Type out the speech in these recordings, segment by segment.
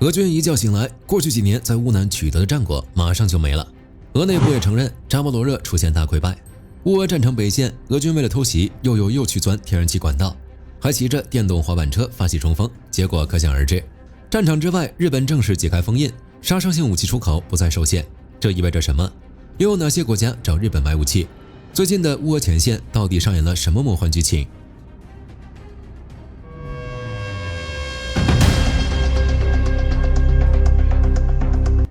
俄军一觉醒来，过去几年在乌南取得的战果马上就没了。俄内部也承认扎波罗热出现大溃败。乌俄战场北线，俄军为了偷袭，又去钻天然气管道，还骑着电动滑板车发起冲锋，结果可想而知。战场之外，日本正式解开封印，杀伤性武器出口不再受限。这意味着什么？又有哪些国家找日本买武器？最近的乌俄前线到底上演了什么魔幻剧情？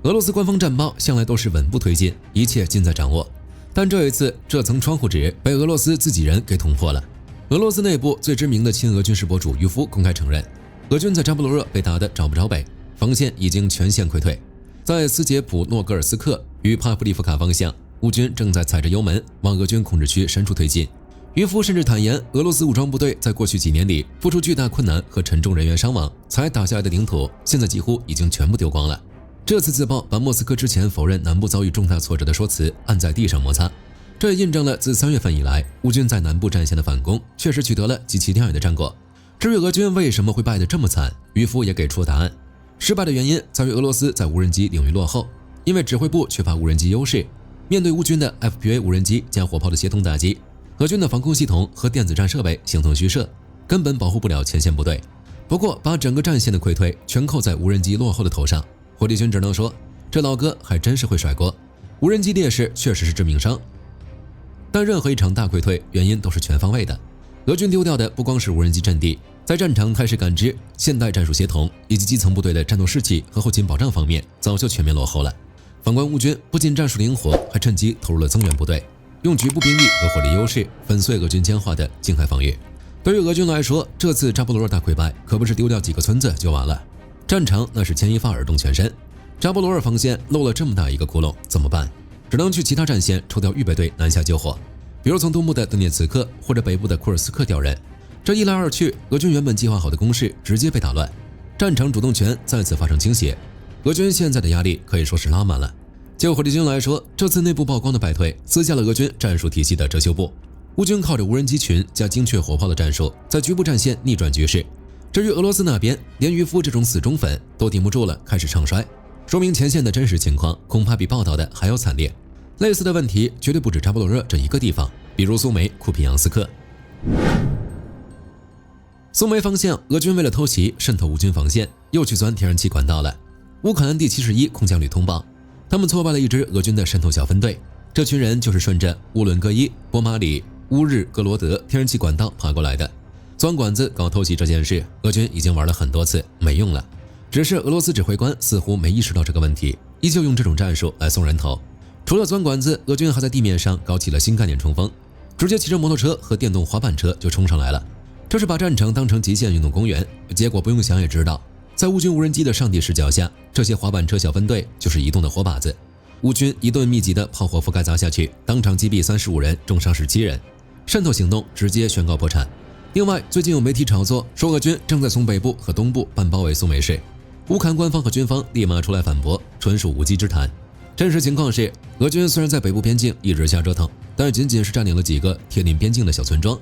俄罗斯官方战报向来都是稳步推进，一切尽在掌握。但这一次，这层窗户纸被俄罗斯自己人给捅破了。俄罗斯内部最知名的亲俄军事博主于夫公开承认，俄军在扎波罗热被打得找不着北，防线已经全线溃退。在斯捷普诺格尔斯克与帕夫利夫卡方向，乌军正在踩着油门往俄军控制区深处推进。于夫甚至坦言，俄罗斯武装部队在过去几年里付出巨大困难和沉重人员伤亡才打下来的领土，现在几乎已经全部丢光了。这次自爆把莫斯科之前否认南部遭遇重大挫折的说辞按在地上摩擦，这也印证了自3月份以来，乌军在南部战线的反攻确实取得了极其亮眼的战果。至于俄军为什么会败得这么惨，于夫也给出了答案。失败的原因在于俄罗斯在无人机领域落后，因为指挥部缺乏无人机优势，面对乌军的 FPV 无人机加火炮的协同打击，俄军的防空系统和电子战设备形同虚设，根本保护不了前线部队。不过把整个战线的溃退全扣在无人机落后的头上，火力军只能说，这老哥还真是会甩锅。无人机劣势确实是致命伤，但任何一场大溃退原因都是全方位的。俄军丢掉的不光是无人机阵地，在战场态势感知、现代战术协同以及基层部队的战斗士气和后勤保障方面早就全面落后了。反观乌军，不仅战术灵活，还趁机投入了增援部队，用局部兵力和火力优势粉碎俄军僵化的近海防御。对于俄军来说，这次扎波罗热大溃败可不是丢掉几个村子就完了，战场那是牵一发而动全身。扎波罗热防线漏了这么大一个窟窿，怎么办？只能去其他战线抽调预备队南下救火，比如从东部的顿涅茨克或者北部的库尔斯克调人。这一来二去，俄军原本计划好的攻势直接被打乱，战场主动权再次发生倾斜。俄军现在的压力可以说是拉满了。就火力军来说，这次内部曝光的败退撕下了俄军战术体系的遮羞布。乌军靠着无人机群加精确火炮的战术，在局部战线逆转局势。至于俄罗斯那边，连于夫这种死忠粉都顶不住了，开始唱衰，说明前线的真实情况恐怕比报道的还要惨烈。类似的问题绝对不止扎波罗热这一个地方，比如苏梅、库皮扬斯克。苏梅方向，俄军为了偷袭渗透乌军防线，又去钻天然气管道了。乌克兰第71空降旅通报，他们挫败了一支俄军的渗透小分队，这群人就是顺着乌伦戈伊、波马里、乌日格罗德天然气管道爬过来的。钻管子搞偷袭这件事，俄军已经玩了很多次，没用了。只是俄罗斯指挥官似乎没意识到这个问题，依旧用这种战术来送人头。除了钻管子，俄军还在地面上搞起了新概念冲锋，直接骑着摩托车和电动滑板车就冲上来了。这是把战场当成极限运动公园，结果不用想也知道，在乌军无人机的上帝视角下，这些滑板车小分队就是移动的火把子。乌军一顿密集的炮火覆盖砸下去，当场击毙35人，重伤17人，渗透行动直接宣告破产。另外，最近有媒体炒作说俄军正在从北部和东部半包围苏梅市，乌克兰官方和军方立马出来反驳，纯属无稽之谈。真实情况是，俄军虽然在北部边境一直瞎折腾，但仅仅是占领了几个贴邻边境的小村庄，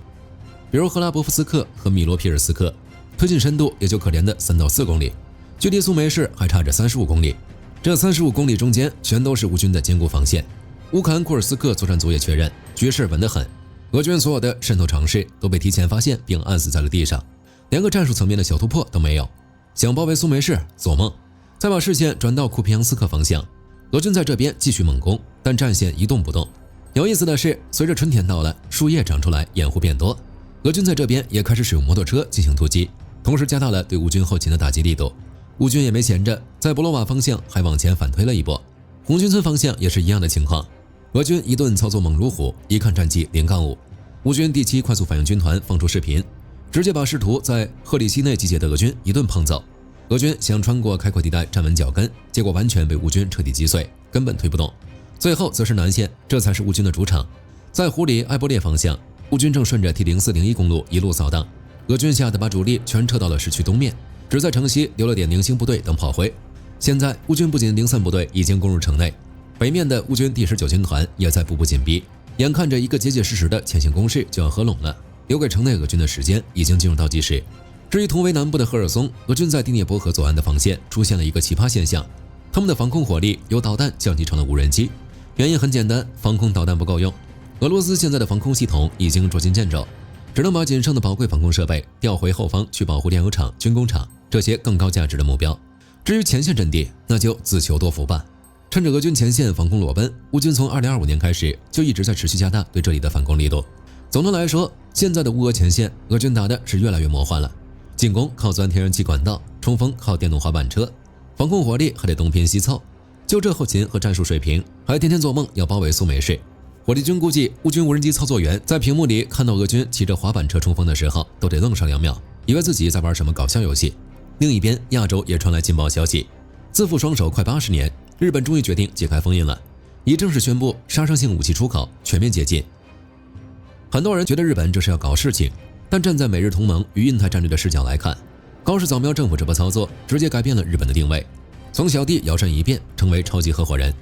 比如赫拉伯夫斯克和米罗皮尔斯克，推进深度也就可怜的3到4公里，距离苏梅市还差着35公里。这35公里中间全都是乌军的坚固防线。乌克兰库尔斯克作战组也确认，局势稳得很，俄军所有的渗透尝试都被提前发现并按死在了地上，连个战术层面的小突破都没有。想包围苏梅市，做梦！再把视线转到库皮扬斯克方向，俄军在这边继续猛攻，但战线一动不动。有意思的是，随着春天到了，树叶长出来，掩护变多，俄军在这边也开始使用摩托车进行突击，同时加大了对乌军后勤的打击力度。乌军也没闲着，在博罗瓦方向还往前反推了一波。红军村方向也是一样的情况，俄军一顿操作猛如虎，一看战绩0-5。乌军第7快速反应军团放出视频，直接把试图在赫里西内集结的俄军一顿碰揍。俄军想穿过开阔地带站稳脚跟，结果完全被乌军彻底击碎，根本推不动。最后则是南线，这才是乌军的主场。在胡里埃波列方向，乌军正顺着 T0401公路一路扫荡，俄军吓得把主力全撤到了市区东面，只在城西留了点零星部队等炮灰。现在乌军不仅零散部队已经攻入城内，北面的乌军第19军团也在步步紧逼，眼看着一个结结实实的前线攻势就要合拢了，留给城内俄军的时间已经进入倒计时。至于同为南部的赫尔松，俄军在第聂伯河左岸的防线出现了一个奇葩现象，他们的防空火力由导弹降级成了无人机。原因很简单，防空导弹不够用。俄罗斯现在的防空系统已经捉襟见肘，只能把仅剩的宝贵防空设备调回后方去保护电油厂、军工厂这些更高价值的目标。至于前线阵地，那就自求多福吧。趁着俄军前线防空裸奔，乌军从2025年开始就一直在持续加大对这里的反攻力度。总的来说，现在的乌俄前线，俄军打的是越来越魔幻了。进攻靠钻天然气管道，冲锋靠电动滑板车，防空火力还得东拼西凑。就这后勤和战术水平，还天天做梦要包围苏美士。火力军估计，乌军无人机操作员在屏幕里看到俄军骑着滑板车冲锋的时候，都得愣上2秒，以为自己在玩什么搞笑游戏。另一边，亚洲也传来劲爆消息，自负双手快80年，日本终于决定解开封印了，已正式宣布杀伤性武器出口全面解禁。很多人觉得日本这是要搞事情，但站在美日同盟与印太战略的视角来看，高市早苗政府这波操作直接改变了日本的定位，从小弟摇身一变成为超级合伙人。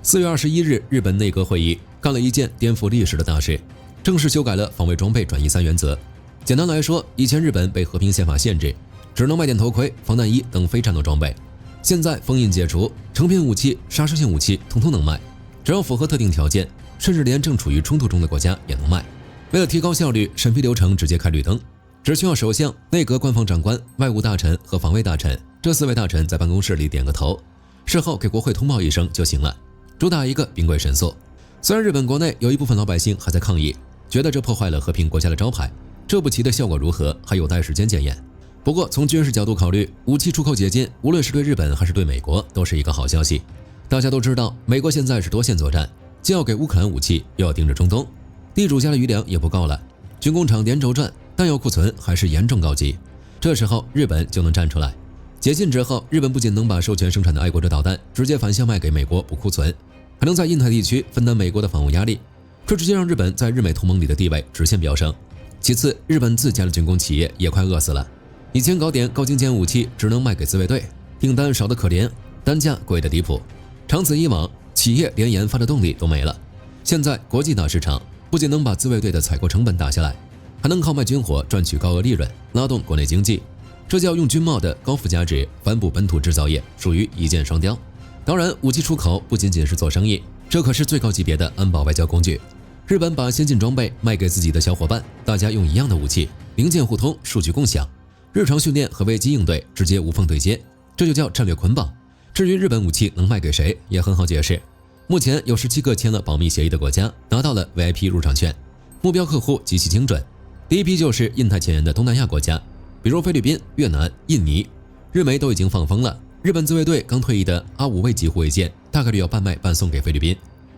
4月21日，日本内阁会议干了一件颠覆历史的大事，正式修改了防卫装备转移3原则。简单来说，以前日本被和平宪法限制，只能卖点头盔、防弹衣等非战斗装备，现在封印解除，成品武器、杀伤性武器统统能卖，只要符合特定条件，甚至连正处于冲突中的国家也能卖。为了提高效率，审批流程直接开绿灯，只需要首相、内阁官方长官、外务大臣和防卫大臣这4位大臣在办公室里点个头，事后给国会通报一声就行了，主打一个兵贵神速。虽然日本国内有一部分老百姓还在抗议，觉得这破坏了和平国家的招牌，这步棋的效果如何还有待时间检验。不过从军事角度考虑，武器出口解禁无论是对日本还是对美国都是一个好消息。大家都知道，美国现在是多线作战，既要给乌克兰武器，又要盯着中东，地主家的余粮也不够了，军工厂连轴转，弹药库存还是严重告急。这时候日本就能站出来。解禁之后，日本不仅能把授权生产的爱国者导弹直接反向卖给美国补库存，还能在印太地区分担美国的防务压力，这直接让日本在日美同盟里的地位直线飙升。其次，日本自家的军工企业也快饿死了，以前搞点高精尖武器只能卖给自卫队，订单少得可怜，单价贵得离谱，长此以往，企业连研发的动力都没了。现在国际大市场不仅能把自卫队的采购成本打下来，还能靠卖军火赚取高额利润，拉动国内经济，这叫用军贸的高附加值反哺本土制造业，属于一箭双雕。当然，武器出口不仅仅是做生意，这可是最高级别的安保外交工具。日本把先进装备卖给自己的小伙伴，大家用一样的武器，零件互通，数据共享，日常训练和危机应对直接无缝对接，这就叫战略捆绑。至于日本武器能卖给谁，也很好解释。目前有17个签了保密协议的国家拿到了 VIP 入场券，目标客户极其精准。第一批就是印太前沿的东南亚国家，比如菲律宾、越南、印尼。日媒都已经放风了，日本自卫队刚退役的阿5卫级护卫舰大概率要半卖半送给菲律宾。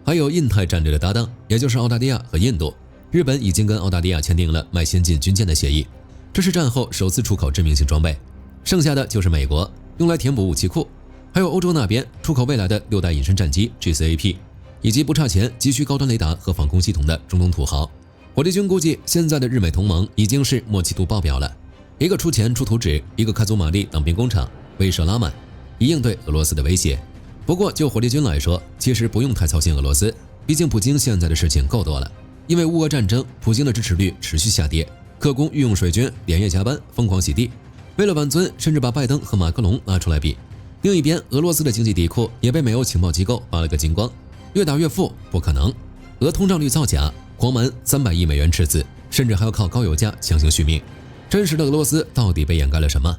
还有印太战略的搭档，也就是澳大利亚和印度，日本已经跟澳大利亚签订了卖先进军舰的协议，这是战后首次出口致命性装备。剩下的就是美国，用来填补武器库，还有欧洲那边出口未来的6代隐身战机 GCAP， 以及不差钱急需高端雷达和防空系统的中东土豪。火力军估计现在的日美同盟已经是默契度爆表了，一个出钱出图纸，一个开足马力当兵工厂，威慑拉满，以应对俄罗斯的威胁。不过就火力军来说，其实不用太操心俄罗斯，毕竟普京现在的事情够多了。因为乌俄战争，普京的支持率持续下跌，克宫御用水军连夜加班，疯狂洗地，为了挽尊，甚至把拜登和马克龙拉出来比。另一边，俄罗斯的经济底库也被美欧情报机构扒了个精光，越打越富不可能，俄通胀率造假，狂瞒300亿美元赤字，甚至还要靠高油价强行续命。真实的俄罗斯到底被掩盖了什么？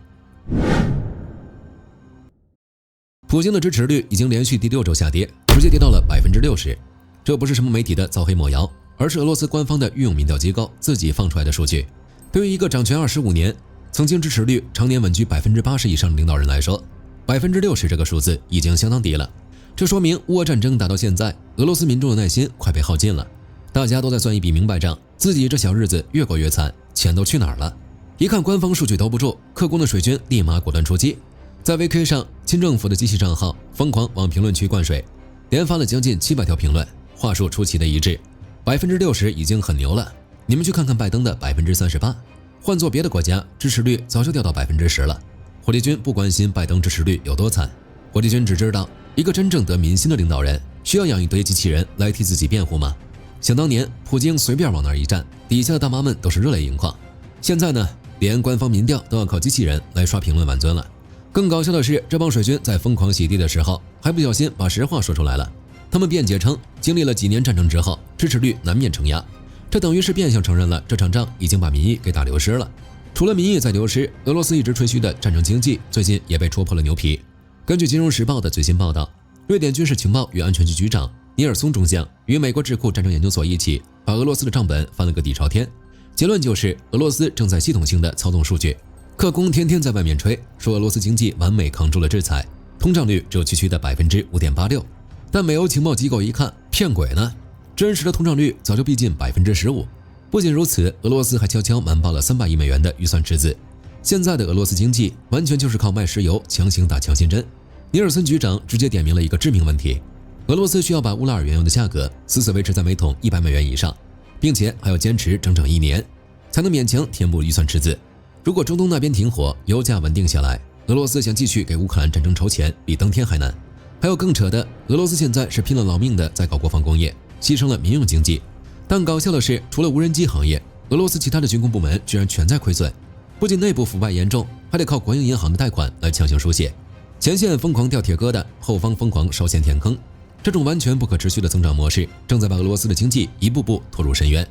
普京的支持率已经连续第6周下跌，直接跌到了60%。这不是什么媒体的造黑抹谣，而是俄罗斯官方的御用民调机构自己放出来的数据。对于一个掌权25年，曾经支持率常年稳居80%以上的领导人来说，60%这个数字已经相当低了。这说明乌俄战争打到现在，俄罗斯民众的耐心快被耗尽了，大家都在算一笔明白账，自己这小日子越过越惨，钱都去哪儿了？一看官方数据兜不住，克宫的水军立马果断出击。在 VK 上，亲政府的机器账号疯狂往评论区灌水，连发了将近700条评论，话术出奇的一致。60%已经很牛了，你们去看看拜登的38%，换做别的国家，支持率早就掉到10%了。火力军不关心拜登支持率有多惨，火力军只知道，一个真正得民心的领导人，需要养一堆机器人来替自己辩护吗？想当年，普京随便往那儿一站，底下的大妈们都是热泪盈眶。现在呢，连官方民调都要靠机器人来刷评论挽尊了。更搞笑的是，这帮水军在疯狂洗地的时候，还不小心把实话说出来了。他们辩解称，经历了几年战争之后，支持率难免承压，这等于是变相承认了这场仗已经把民意给打流失了。除了民意在流失，俄罗斯一直吹嘘的战争经济最近也被戳破了牛皮。根据《金融时报》的最新报道，瑞典军事情报与安全局局长尼尔松中将与美国智库战争研究所一起，把俄罗斯的账本翻了个底朝天。结论就是俄罗斯正在系统性的操纵数据。克宫天天在外面吹，说俄罗斯经济完美扛住了制裁，通胀率只有区区的 5.86%。但美欧情报机构一看，骗鬼呢，真实的通胀率早就逼近 15%。不仅如此，俄罗斯还悄悄瞒报了300亿美元的预算赤字。现在的俄罗斯经济完全就是靠卖石油强行打强心针。尼尔森局长直接点明了一个致命问题：俄罗斯需要把乌拉尔原油的价格死死维持在每桶100美元以上，并且还要坚持整整1年，才能勉强填补预算赤字。如果中东那边停火，油价稳定下来，俄罗斯想继续给乌克兰战争筹钱，比登天还难。还有更扯的，俄罗斯现在是拼了老命的在搞国防工业，牺牲了民用经济。但搞笑的是，除了无人机行业，俄罗斯其他的军工部门居然全在亏损，不仅内部腐败严重，还得靠国营银行的贷款来强行输血。前线疯狂掉铁疙瘩，后方疯狂烧钱填坑，这种完全不可持续的增长模式，正在把俄罗斯的经济一步步拖入深渊。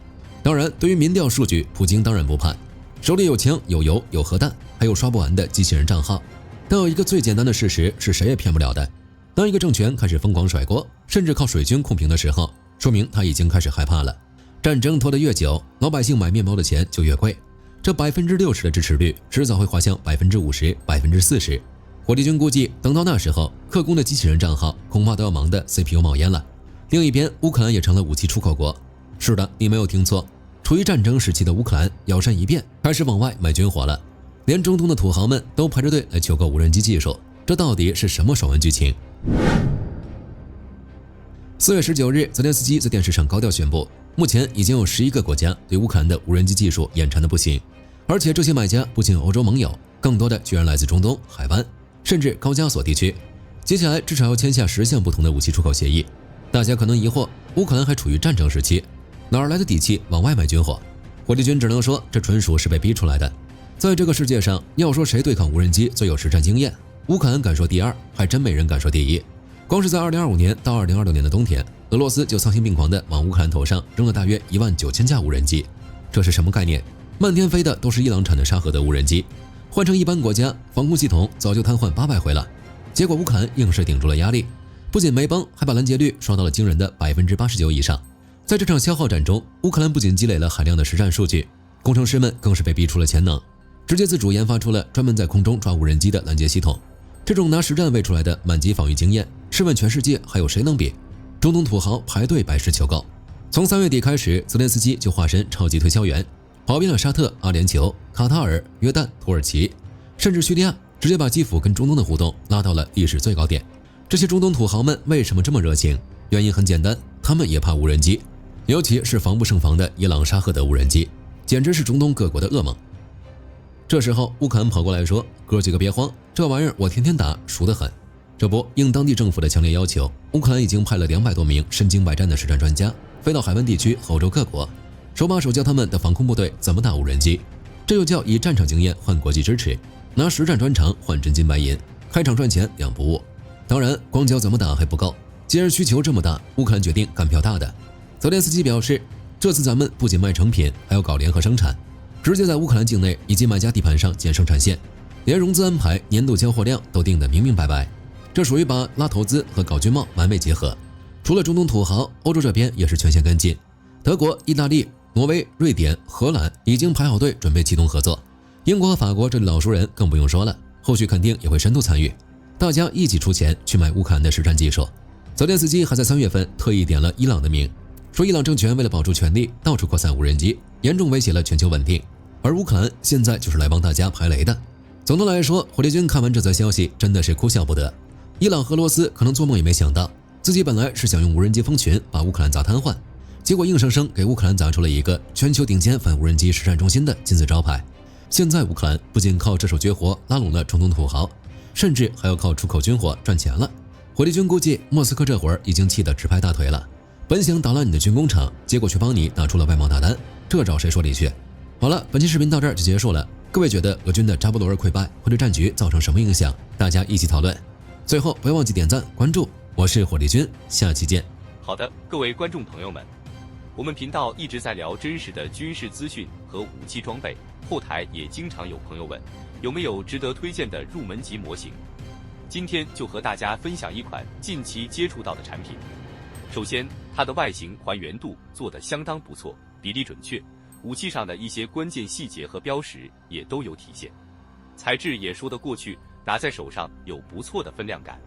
当然，对于民调数据，普京当然不怕，手里有枪、有油、有核弹，还有刷不完的机器人账号。但有一个最简单的事实是谁也骗不了的：当一个政权开始疯狂甩锅，甚至靠水军控评的时候，说明他已经开始害怕了。战争拖得越久，老百姓买面包的钱就越贵，这 60% 的支持率迟早会滑向 50%、40%。火力军估计，等到那时候，克宫的机器人账号恐怕都要忙得 CPU 冒烟了。另一边，乌克兰也成了武器出口国。是的，你没有听错，处于战争时期的乌克兰摇身一变，开始往外买军火了。连中东的土豪们都排着队来求购无人机技术，这到底是什么爽文剧情？4月19日，泽连斯基在电视上高调宣布，目前已经有11个国家对乌克兰的无人机技术眼馋的不行，而且这些买家不仅欧洲盟友，更多的居然来自中东、海湾，甚至高加索地区。接下来至少要签下10项不同的武器出口协议。大家可能疑惑，乌克兰还处于战争时期，哪来的底气往外卖军火？火力军只能说，这纯属是被逼出来的。在这个世界上，要说谁对抗无人机最有实战经验，乌克兰敢说第2，还真没人敢说第1。光是在2025年到2026年的冬天，俄罗斯就丧心病狂地往乌克兰头上扔了大约19000架无人机。这是什么概念？漫天飞的都是伊朗产的沙赫德无人机，换成一般国家，防空系统早就瘫痪800回了。结果乌克兰硬是顶住了压力，不仅没崩，还把拦截率刷到了惊人的 89% 以上。在这场消耗战中，乌克兰不仅积累了海量的实战数据，工程师们更是被逼出了潜能，直接自主研发出了专门在空中抓无人机的拦截系统。这种拿实战喂出来的满级防御经验，试问全世界还有谁能比？中东土豪排队百事求购。从3月底开始，泽连斯基就化身超级推销员，跑遍了沙特、阿联酋、卡塔尔、约旦、土耳其，甚至叙利亚，直接把基辅跟中东的互动拉到了历史最高点。这些中东土豪们为什么这么热情？原因很简单，他们也怕无人机，尤其是防不胜防的伊朗沙赫德无人机，简直是中东各国的噩梦。这时候乌克兰跑过来说，哥几个别慌，这玩意儿我天天打，熟得很。这不，应当地政府的强烈要求，乌克兰已经派了200多名身经百战的实战专家飞到海湾地区和欧洲各国，手把手教他们的防空部队怎么打无人机。这又叫以战场经验换国际支持，拿实战专长换真金白银，开场赚钱两不误。当然，光教怎么打还不够，既然需求这么大，乌克兰决定干票大的。泽连斯基表示，这次咱们不仅卖成品，还要搞联合生产，直接在乌克兰境内以及买家地盘上建生产线，连融资安排、年度交货量都定得明明白白。这属于把拉投资和搞军贸完美结合。除了中东土豪，欧洲这边也是全线跟进。德国、意大利、挪威、瑞典、荷兰已经排好队准备启动合作。英国和法国这里老熟人更不用说了，后续肯定也会深度参与。大家一起出钱去买乌克兰的实战技术。泽连斯基还在3月份特意点了伊朗的名，说伊朗政权为了保住权力，到处扩散无人机，严重威胁了全球稳定。而乌克兰现在就是来帮大家排雷的。总的来说，火力军看完这则消息真的是哭笑不得。伊朗和俄罗斯可能做梦也没想到，自己本来是想用无人机蜂群把乌克兰砸瘫痪，结果硬生生给乌克兰砸出了一个全球顶尖反无人机实战中心的金字招牌。现在乌克兰不仅靠这手绝活拉拢了中东土豪，甚至还要靠出口军火赚钱了。火力军估计莫斯科这会儿已经气得直拍大腿了，本想打烂你的军工厂，结果却帮你打出了外贸大单，这找谁说理去？好了，本期视频到这儿就结束了。各位觉得俄军的扎波罗热溃败会对战局造成什么影响？大家一起讨论。最后不要忘记点赞关注，我是火力军，下期见。好的，各位观众朋友们，我们频道一直在聊真实的军事资讯和武器装备，后台也经常有朋友问，有没有值得推荐的入门级模型？今天就和大家分享一款近期接触到的产品。首先，它的外形还原度做得相当不错，比例准确，武器上的一些关键细节和标识也都有体现，材质也说得过去，拿在手上有不错的分量感。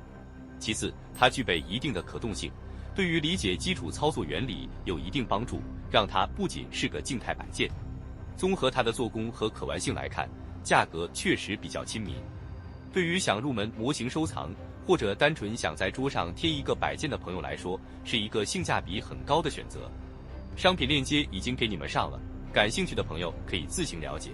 其次，它具备一定的可动性，对于理解基础操作原理有一定帮助，让它不仅是个静态摆件。综合它的做工和可玩性来看，价格确实比较亲民。对于想入门模型收藏，或者单纯想在桌上贴一个摆件的朋友来说，是一个性价比很高的选择。商品链接已经给你们上了，感兴趣的朋友可以自行了解。